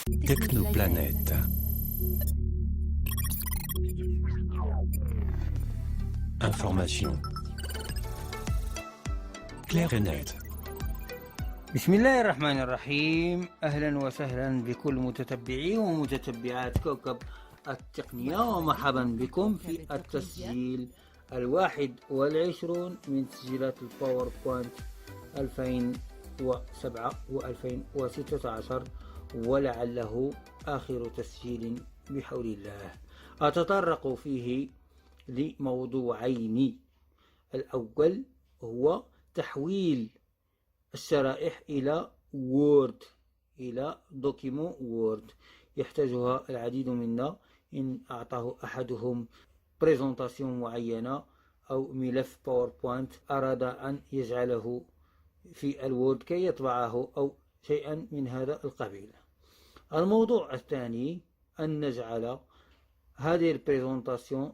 Technoplanète. Information claire et nette. بسم الله الرحمن الرحيم. أهلا وسهلا بكل متتبعي ومتتبعات كوكب التقنية، ومرحبا بكم في التسجيل 21 من تسجيلات الباوربوينت 2007 و2016، ولعله آخر تسجيل بحول الله. أتطرق فيه لموضوعين. الأول هو تحويل الشرائح إلى وورد، إلى دوكيمون وورد يحتاجها العديد منا إن أعطاه أحدهم بريزونتاسيون معينة أو ملف باوربوينت أراد أن يجعله في الوورد كي يطبعه أو شيئا من هذا القبيل. الموضوع الثاني أن نجعل هذه البريزونتاسيون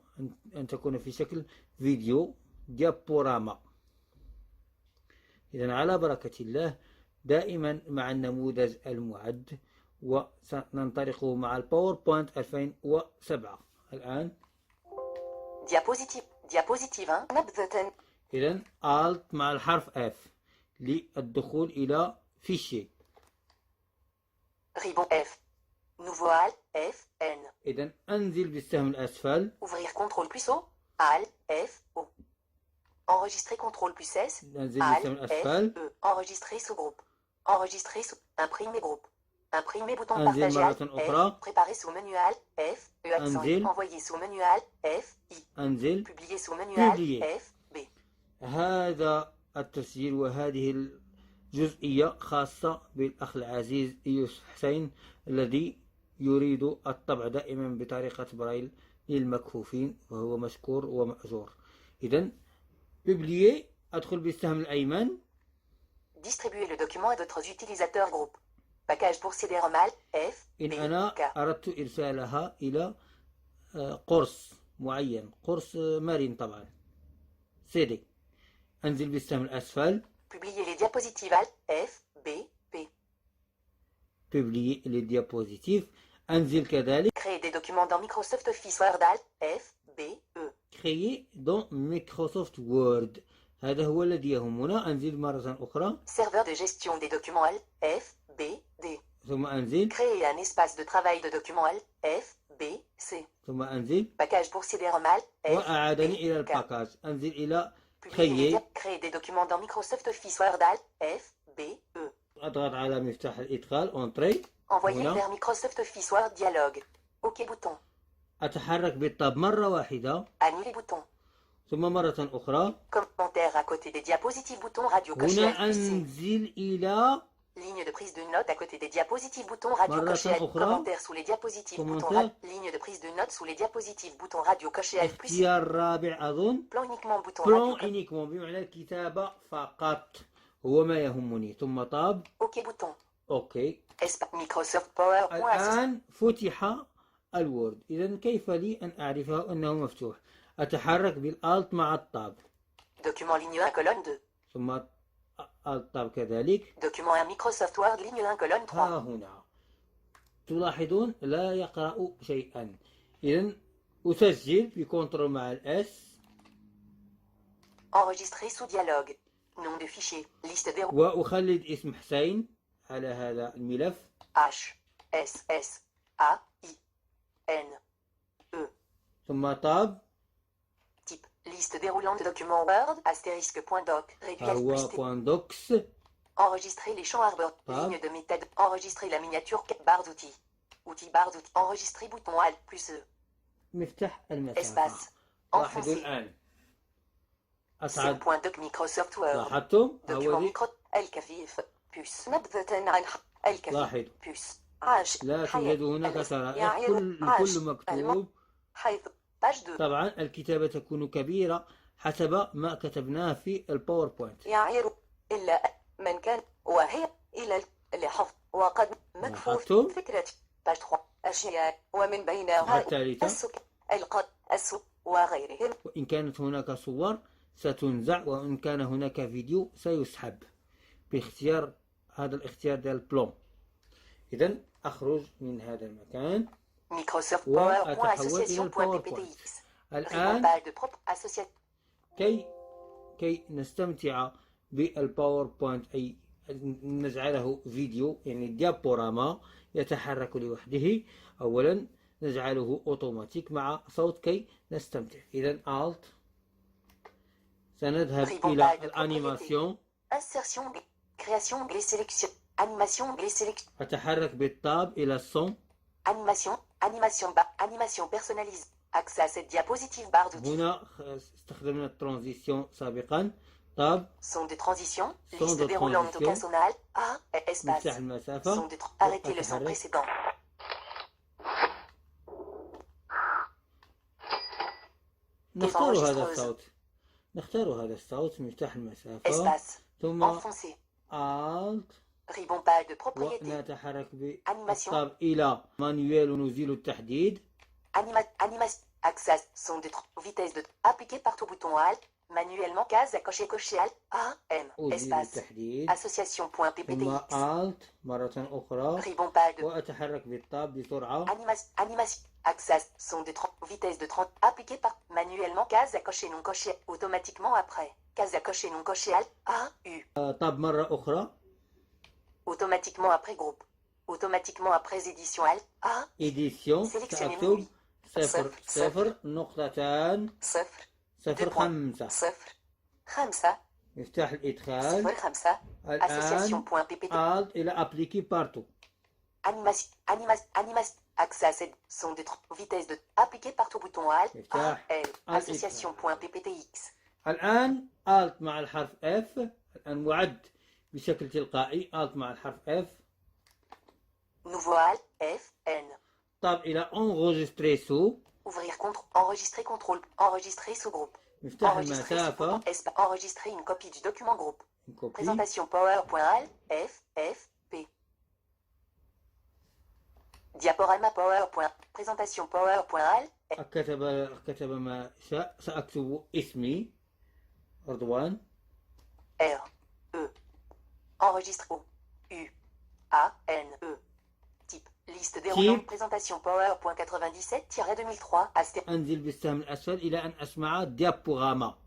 أن تكون في شكل فيديو ديابوراما. إذن على بركة الله دائما مع النموذج المعد، وسننطلق مع الباوربوينت 2007 الآن. ديابوزيتيف نبذة. إذن Alt مع الحرف F للدخول إلى فيشي. ريبون F Nouveau Alt F N. إذن أنزل بالسهم الأسفل. Ouvrir CTRL plus O Alt F O. Enregistrer CTRL plus S Alt F E. Enregistrer sous-groupe. Enregistrer sous imprimer groupe. Imprimer bouton partager Alt F. Préparer sous menu Alt F E accent. Envoyer sous menu Alt F I. أنزل. Publier sous menu Alt F B. هذا التسجيل وهذه الجزئية خاصة بالأخ العزيز يوسف حسين الذي يريد الطبع دائما بطريقة برايل للمكفوفين، وهو مشكور ومأجور. إذن Publier, أدخل بالسهم الأيمن. Distribuer le document à d'autres utilisateurs groupe. Package pour CD-ROM Alt F إن B أنا K. أردت إرسالها إلى قرص معين، قرص مرن طبعا، CD. أنزل بالسهم الأسفل. Publier les diapositives Alt F B P. Publier les diapositives. أنزل كذلك. Créer des documents dans Microsoft Office Word Alt F B E. Créer dans Microsoft Word. هذا هو الذي يهمنا. أنزل مرة أخرى. Serveur de gestion des documents Alt F B D. ثم أنزل. Créer un espace de travail de documents Alt F B C. ثم أنزل. Package pour CD-ROM Alt F وأعادني إلى B K. الباكاج. أنزل إلى Créer des documents dans Microsoft Office Word Alt F B E. أضغط على مفتاح الإدخال Entrée. Envoyer vers Microsoft Office Word dialogue. OK bouton. أتحرك بالطاب مرة واحدة. Annuler bouton. ثم مرة أخرى. Commentaire à côté des diapositives bouton radio coché هنا F+C. أنزل إلى Ligne de prise de notes à côté des diapositives bouton radio مرة coché F. أخرى. Commentaire sous les diapositives bouton Ligne de prise de notes sous les diapositives bouton radio coché F+C. اختيار رابع أظن. Plan uniquement bouton بلون radio. إنيكمون بمعنى الكتابة فقط هو ما يهمني. ثم طاب. OK bouton. أوكي. Microsoft PowerPoint. الآن فتح الوورد. إذن كيف لي أن أعرفه أنه مفتوح؟ أتحرك بالآلت مع الطاب. Document ligne 1 colonne 2. ثم الطاب كذلك. Document 1 Microsoft Word ligne 1 colonne 3. ها هنا تلاحظون لا يقرأ شيئا. إذن أسجل بكنترول مع الأس. Enregistrer sous dialogue. Nom de fichier. Liste des وأخلد اسم حسين على هذا الملف. H S S A I N E. ثم طاب. Type. Liste déroulante de documents Word. Astérisque.doc. Réduit F هو plus T. point docs. Enregistrer les champs arbres. Ligne de méthode. Enregistrer la miniature. Barres d'outils. Outils barres d'outils. Enregistrer bouton Alt plus E. مفتاح المسافة. Espace. لاحظوا Enfoncé. الآن. C'est أسعد. point doc Microsoft Word. لاحظتم؟ Document هذه micro. الكفيف. Puce. نبذة عن الكفيف. لاحظ. Puce. عاش. لا توجد هناك شرائح. يعير. كل مكتوب. حيث. page 2. طبعا الكتابة تكون كبيرة حسب ما كتبناه في الباوربوينت. يعير إلا من كان وهي إلى لحظ وقد مكفوف لاحظتم؟ فكرة page 3 أشياء ومن بينها الثالثة. السك القد السك وغيرهم. وإن كانت هناك صور ستنزع، وإن كان هناك فيديو سيسحب باختيار هذا الاختيار ديال البلون. إذن أخرج من هذا المكان Microsoft وأتحول PowerPoint إلى الباوربوينت. Association.pptx. الآن Ribambal de propre association. كي نستمتع بالباوربوينت، أي نجعله فيديو يعني ديابوراما يتحرك لوحده، أولا نجعله أوتوماتيك مع صوت كي نستمتع. إذا Alt، سنذهب إلى الأنيماسيون. Insertion, création, onglet sélection, animation, onglet sélection, أتحرك بالتاب إلى الصون. animation personnalisée. Accès à cette diapositive barre d'outils. هنا استخدمنا الترانزيسيون سابقا. تاب. Son de transition. Son Liste de déroulante transition. occasionale. A. Espace. مفتاح المسافة. Son de arrêtez le son وأتحرك. précédent. نختار هذا الصوت مفتاح المسافة. Espace. ثم Enfoncé. Alt Ribambal de propriété. ونتحرك Animation. بالتاب إلى مانيوال ونزيل التحديد. Animation. Accès. Son de vitesse de appliqué par tout bouton Alt. Manuellement case à cocher Alt. A. M. أزيل Espace. التحديد. Association.pptx. ثم Alt مرة أخرى Ribambal de وأتحرك بالتاب بسرعة. Animation. Accès. Son de vitesse de 30. Appliqué par manuellement case à cocher non coché. Automatiquement après. Case à cocher non coché Alt. A. U. تاب مرة أخرى. Automatiquement après groupe. Automatiquement après édition Alt. A. إديسيون. Sélectionnez سأكتب صفر. 0 نقطتان 0. 0 5. 5. مفتاح الإدخال. 0. الآن Association.ppt. Alt إلى أبليكي بارتو. Animation. Accès à cette son de vitesse de appliqué par tout bouton Alt. A. L. Association.pptx. الآن Alt مع الحرف F. الآن معد بشكل تلقائي. Alt مع الحرف F. Nouveau Alt. F. N. طاب إلى enregistrer sous. Ouvrir enregistrer contrôle. Enregistrer sous-groupe. مفتاح Enregistrer المسافة. enregistrer une copie du document groupe. Une copie. Présentation PowerPoint F. P. Diaporama PowerPoint. Présentation PowerPoint كتب ما شاء. سأكتب اسمي رضوان. R. E. Enregistre O. U. A. N. E. Type. Liste déroulante. Présentation PowerPoint 97-2003. أنزل بالسهم الأسفل إلى أن أسمع ديابوراما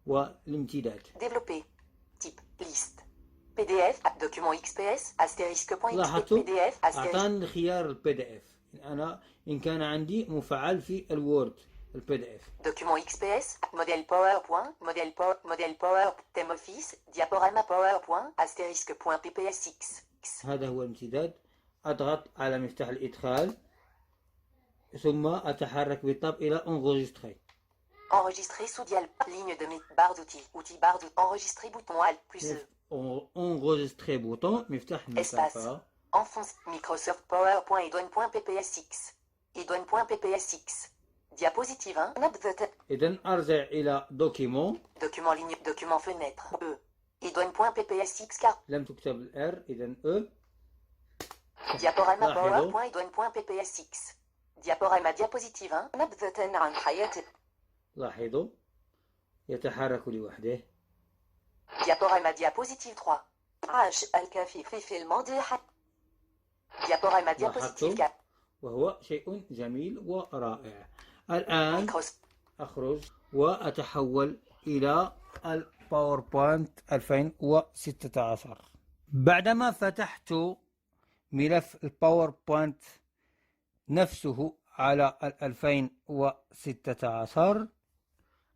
والامتداد. Développer. Type. Liste. PDF. Document XPS. Astérisque.xp. لاحظتوا PDF. أعطاني خيار البي دي اف. إن كان عندي مفعل في الوورد البي دي اف. Document XPS. Modèle PowerPoint. Modèle Power. Thème Office. Diaporama PowerPoint. Astérisque.ppsx. هذا هو الامتداد. أضغط على مفتاح الإدخال ثم أتحرك بالتاب إلى enregistrer. Enregistrer sous ligne de barre d'outils. Outil barre d'outils. Enregistrer bouton Alt plus E. enregistrer bouton مفتاح المسافة. Enfonce. Microsoft PowerPoint edouane.ppsx. Edouane.ppsx. Diapositive 1. Note the tab. إذن أرجع إلى document. Document ligne. Document fenêtre. E. Edouane.ppsx car. لم تكتب الR إذن E. Diaporama لاحظوا. PowerPoint edouane.ppsx. Diaporama diapositive 1. نبذة عن حياة. لاحظوا يتحرك لوحده. Diaporama diapositive 3. عاش الكفيف في الماضي. Diaporama diapositive 4. وهو شيء جميل ورائع. الآن أخرج وأتحول إلى الباوربوينت 2016. بعدما فتحت ملف الباوربوينت نفسه على 2016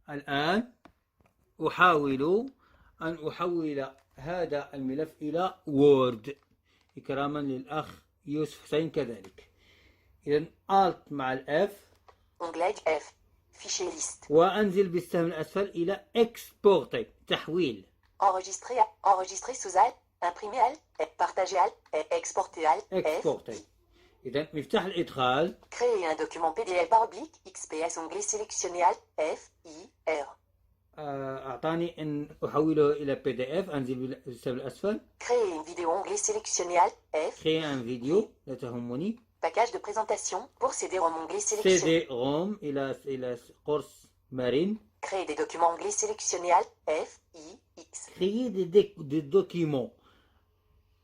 الآن أحاول أن أحول هذا الملف إلى وورد إكراما للأخ يوسف حسين كذلك. إذن Alt مع الF. Onglet F. Fichier liste. وأنزل بالسهم الأسفل إلى Exporter تحويل. Enregistrer sous Alt. Imprimer Alt. Partager Alt. Exporter Alt. Exporter. إذن مفتاح الإدخال. Créer un document PDF barre oblique. XPS onglet sélectionné Alt. F. I. R. أعطاني أن أحوله إلى PDF. أنزل بالسهم الأسفل. Créer une vidéo onglet sélectionné Alt. F. Créer un vidéo لا تهمني. Package de présentation pour CD-ROM onglet sélectionné. CD-ROM إلى قرص مارين. Créer des documents onglet sélectionné Alt. F. I. X. Créer des documents.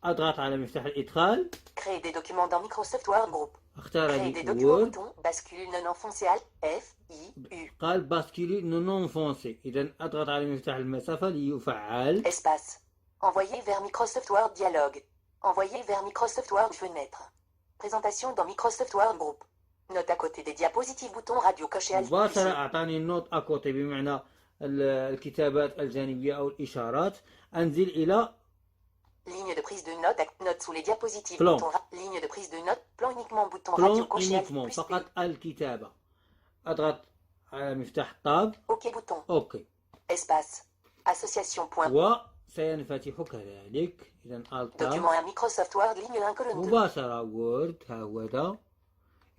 أضغط على مفتاح الإدخال. Créer des documents dans Microsoft Word Group. أختار Créer des لي documents وورد. bouton bascule non foncial F I U. قال باسكيلي نون فونسي. إذا أضغط على مفتاح المسافة ليفعل. Espace. Envoyer vers Microsoft Word dialogue. Envoyer vers Microsoft Word fenêtre. Présentation dans Microsoft Word Group. Note à côté des diapositives bouton radio coché alt. مباشرة أعطاني النوت أكوتي بمعنى الكتابات الجانبية أو الإشارات. أنزل إلى Ligne de prise de notes. Note sous les diapositives. Plan. Bouton ligne de prise de notes. Plan uniquement bouton بلون radio coché alt. يونيكمون فقط الكتابة. أضغط على مفتاح طاب. OK bouton. أوكي. Espace. Association. Point. وسينفتح كذلك. إذا ألت طاب. Document à Microsoft Word ligne 1 colonne 2. مباشرة وورد. ها هو ذا.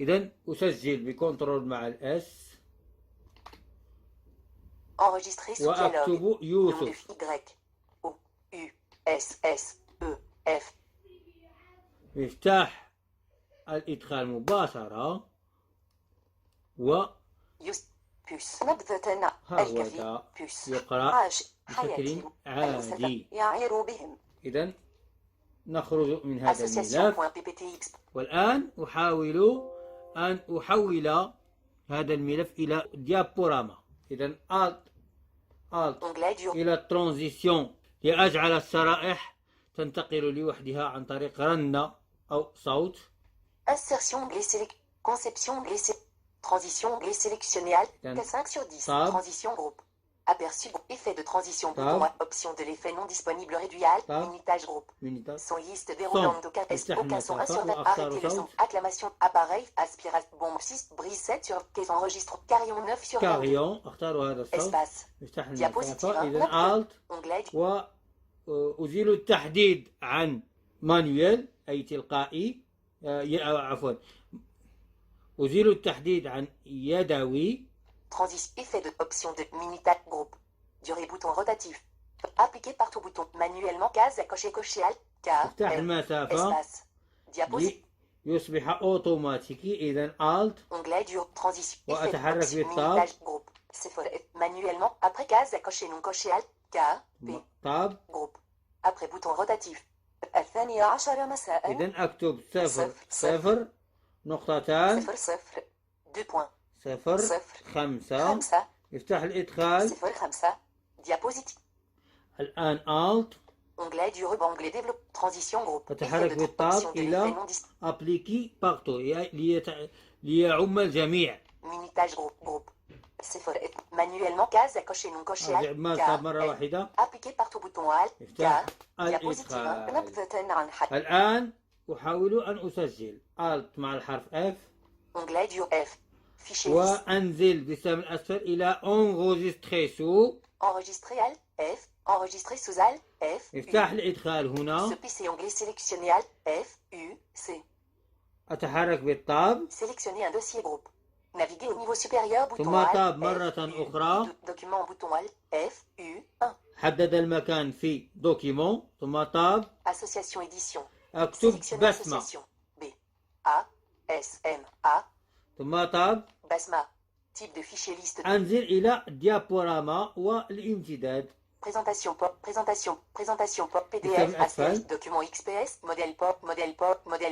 إذا أسجل بكنترول مع الإس. Enregistrer sous dialogue. وأكتب Nom de يوسف. Y O U S S E F. مفتاح الإدخال مباشرة. و يس بوس نبذة ها هو الكفي ذا بوس يقرأ عاش بشكل حياتي عادي. يعير بهم. إذا نخرج من هذا الملف. Association.pptx. والآن أحاول أن أحول هذا الملف إلى ديابوراما. إذا Alt Onglet du إلى الترانزيسيون لأجعل الشرائح تنتقل لوحدها عن طريق رنة أو صوت. insertion onglet conception onglet transition onglet sélectionnel. Then 5 sur 10. tab. Transition groupe. Aperçu groupe. Effet de transition Tab. bouton droit. Option de l'effet non disponible réduit. Tab. Minitage groupe. مينيتاج. Son liste déroulante d'aucun test. افتح Aucun son. 1 sur المسافة 20. Arrêtez le وأختار son. صوت. Acclamation. Appareil. Aspiration. Bombe 6. Brise 7 sur 15. Enregistre. Carillon 9 sur 22. كاريون. أختار هذا الصوت. Espace. مفتاح Diapositive. المسافة. إذا Alt Onglet. وأزيل التحديد عن مانويل أي تلقائي. عفوا أزيل التحديد عن يدوي. Transition. Effet de option de minitage groupe. Durée bouton rotatif. Appliqué partout bouton. Manuellement case à cocher cocher alt. K. افتح L. المسافة Espace. Diapositive. ليصبح أوتوماتيكي. إذا Alt Onglet dur. Transition. Effet de وأتحرك option بالطاب. minitage groupe. C'est fort. Manuellement. Après case à cocher non cocher alt. K. P. طاب. Groupe. Après bouton rotatif. 12 مساء. إذا أكتب 0 صفر. 0 نقطتان 0 2 points. 0 صفر. 5. 5 يفتح الإدخال. 0 5. Diapositive. الآن Alt Onglet du ruban. Onglet développe. Transition groupe. أتحرك Effet de بالطاب option de إلى l'effet non dis- أبليكي بارتو ليعم الجميع. Minitage groupe. C'est fort. Manuellement case à cocher non cocher أرجع alt. ما K. صار مرة L. واحدة. Appliqué partout bouton alt. يفتح K. Diapositive. الإدخال. نبذة عن حد. الآن أحاول أن أسجل Alt مع الحرف F Onglet du F. Fichier liste. وأنزل بالسهم الأسفل إلى Enregistrer sous. Enregistrer alt. F. Enregistrer sous alt. F. U. افتح الإدخال Ce هنا. PC onglet sélectionné alt. F. U. C. أتحرك بالطاب. Sélectionner un dossier groupe. Naviguer au niveau supérieur bouton ثم alt. طاب F, مرة U. أخرى. Document bouton alt. F. U. 1. حدد المكان في دوكيمون. ثم طاب. Association édition. أكتب Sélectionner بسمة. association. B. A. S. M. A. ثم طاب. Basma. Type de fichier liste. أنزل إلى ديابوراما والامتداد. Présentation pop. Présentation pop. Système PDF. Excel. Astérisque. Document XPS. Modèle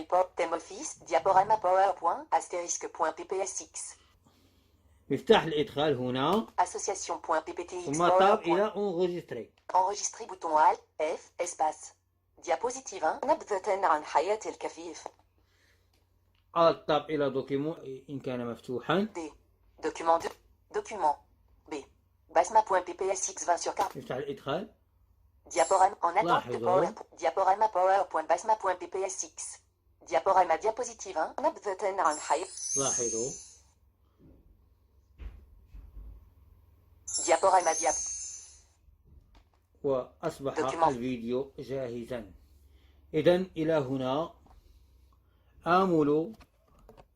pop. Thème office. Diaporama PowerPoint. Astérisque.ppsx. مفتاح الإدخال هنا. Association.pptx. ثم طاب PowerPoint. إلى Enregistrer. Enregistrer bouton alt. F. Espace. Diapositive 1. نبذة عن حياة الكفيف. Alt طاب إلى دوكيمون إن كان مفتوحا. D. Document 2. Document. B. Basma.ppsx 20 sur 4. يفتح الإدخال. Diaporama en attente de لاحظوا. PowerPoint. Diaporama PowerPoint. Diaporama diapositive 1. نبذة عن حياة. لاحظوا. Diaporama وأصبح دوكيمون. الفيديو جاهزا. إذا إلى هنا آمل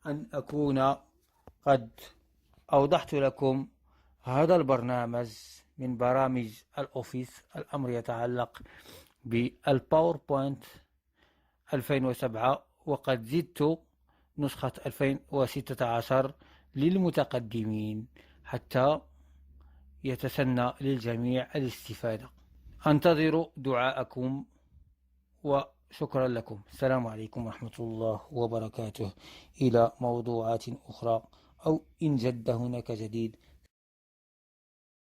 أن أكون قد أوضحت لكم هذا البرنامج من برامج الأوفيس. الأمر يتعلق بالباوربوينت 2007 وقد زدت نسخة 2016 للمتقدمين حتى يتسنى للجميع الاستفادة. أنتظر دعاءكم شكرا لكم. السلام عليكم ورحمة الله وبركاته. إلى موضوعات أخرى، أو إن جد هناك جديد